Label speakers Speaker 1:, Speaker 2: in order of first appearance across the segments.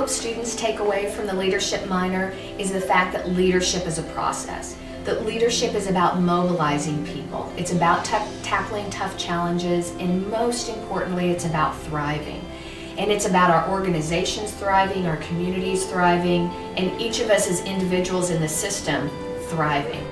Speaker 1: hope students take away from the leadership minor is the fact that leadership is a process. That leadership is about mobilizing people. It's about tackling tough challenges, and most importantly, it's about thriving. And it's about our organizations thriving, our communities thriving, and each of us as individuals in the system thriving.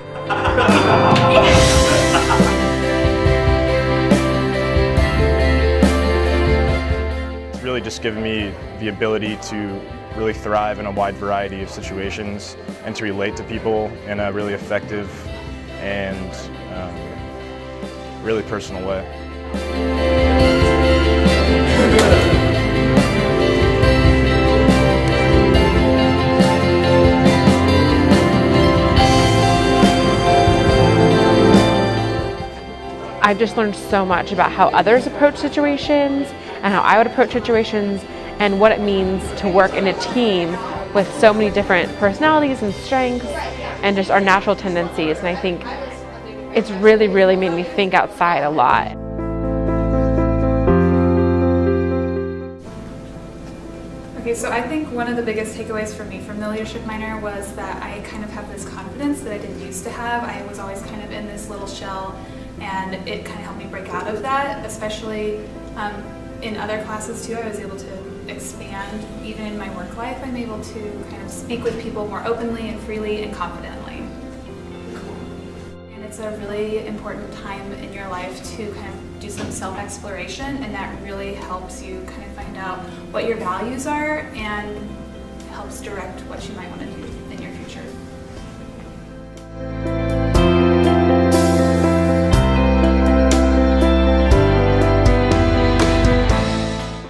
Speaker 2: It's really just given me the ability to really thrive in a wide variety of situations and to relate to people in a really effective and really personal way.
Speaker 3: I've just learned so much about how others approach situations and how I would approach situations and what it means to work in a team with so many different personalities and strengths and just our natural tendencies. And I think it's really, really made me think outside a lot.
Speaker 4: Okay, so I think one of the biggest takeaways for me from the leadership minor was that I kind of have this confidence that I didn't used to have. I was always kind of in this little shell, and it kind of helped me break out of that, especially in other classes too. I was able to expand. Even in my work life, I'm able to kind of speak with people more openly and freely and confidently. And it's a really important time in your life to kind of do some self-exploration, and that really helps you kind of find out what your values are and helps direct what you might want to do in your future.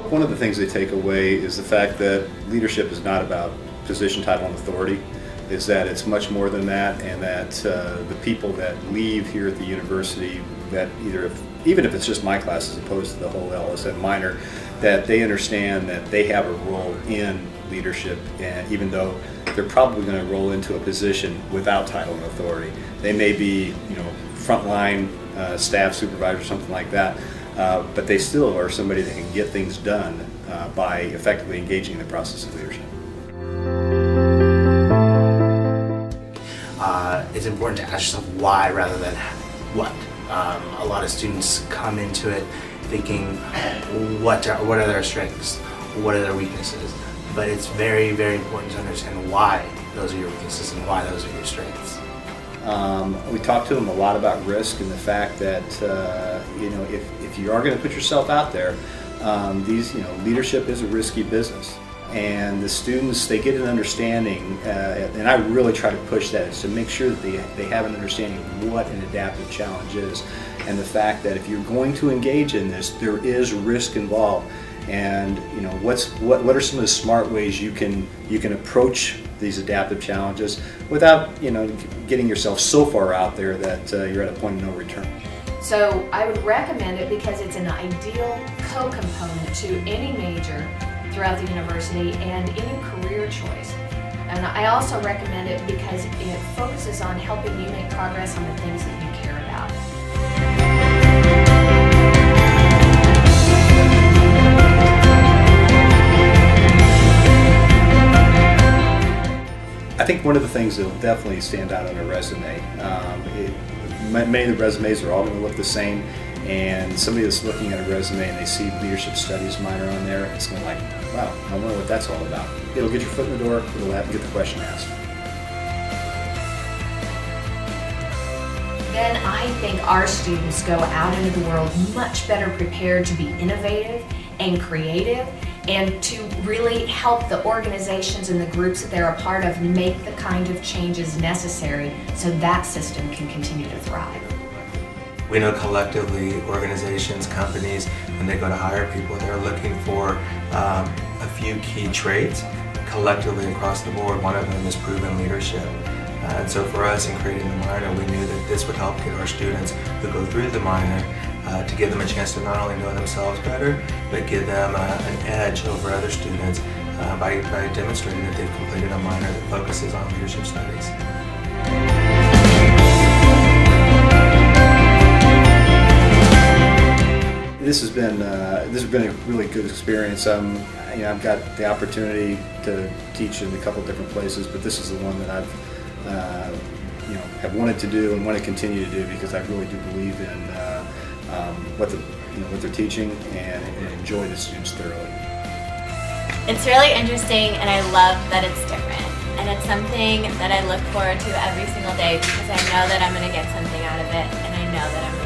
Speaker 5: One of the things they take away is the fact that leadership is not about position, title, and authority. Is that it's much more than that, and that the people that leave here at the university, that even if it's just my class as opposed to the whole LSM minor, that they understand that they have a role in leadership, and even though they're probably going to roll into a position without title and authority, they may be, frontline staff supervisor or something like that. But they still are somebody that can get things done by effectively engaging in the process of leadership.
Speaker 6: It's important to ask yourself why rather than what. A lot of students come into it thinking, what are their strengths? What are their weaknesses? But it's very, very important to understand why those are your weaknesses and why those are your strengths.
Speaker 5: We talk to them a lot about risk and the fact that if you are going to put yourself out there, leadership is a risky business, and the students, they get an understanding, and I really try to push that, is to make sure that they have an understanding of what an adaptive challenge is, and the fact that if you're going to engage in this, there is risk involved. And what are some of the smart ways you can approach these adaptive challenges without getting yourself so far out there that you're at a point of no return.
Speaker 1: So I would recommend it because it's an ideal co-component to any major throughout the university and any career choice. And I also recommend it because it focuses on helping you make progress on the things that you care about.
Speaker 5: I think one of the things that will definitely stand out on a resume, many of the resumes are all going to look the same, and somebody that's looking at a resume and they see leadership studies minor on there, it's going to like, wow, I wonder what that's all about. It'll get your foot in the door, it'll get the question asked.
Speaker 1: Then I think our students go out into the world much better prepared to be innovative and creative, and to really help the organizations and the groups that they're a part of make the kind of changes necessary so that system can continue to thrive.
Speaker 7: We know collectively organizations, companies, when they go to hire people, they're looking for a few key traits. Collectively across the board, one of them is proven leadership. And so for us in creating the minor, we knew that this would help get our students who go through the minor to give them a chance to not only know themselves better, but give them an edge over other students by demonstrating that they've completed a minor that focuses on leadership studies.
Speaker 5: this has been a really good experience. I've got the opportunity to teach in a couple different places, but this is the one that I've have wanted to do and want to continue to do because I really do believe in what they're teaching and enjoy the students thoroughly.
Speaker 8: It's really interesting, and I love that it's different, and it's something that I look forward to every single day because I know that I'm going to get something out of it, and I know that I'm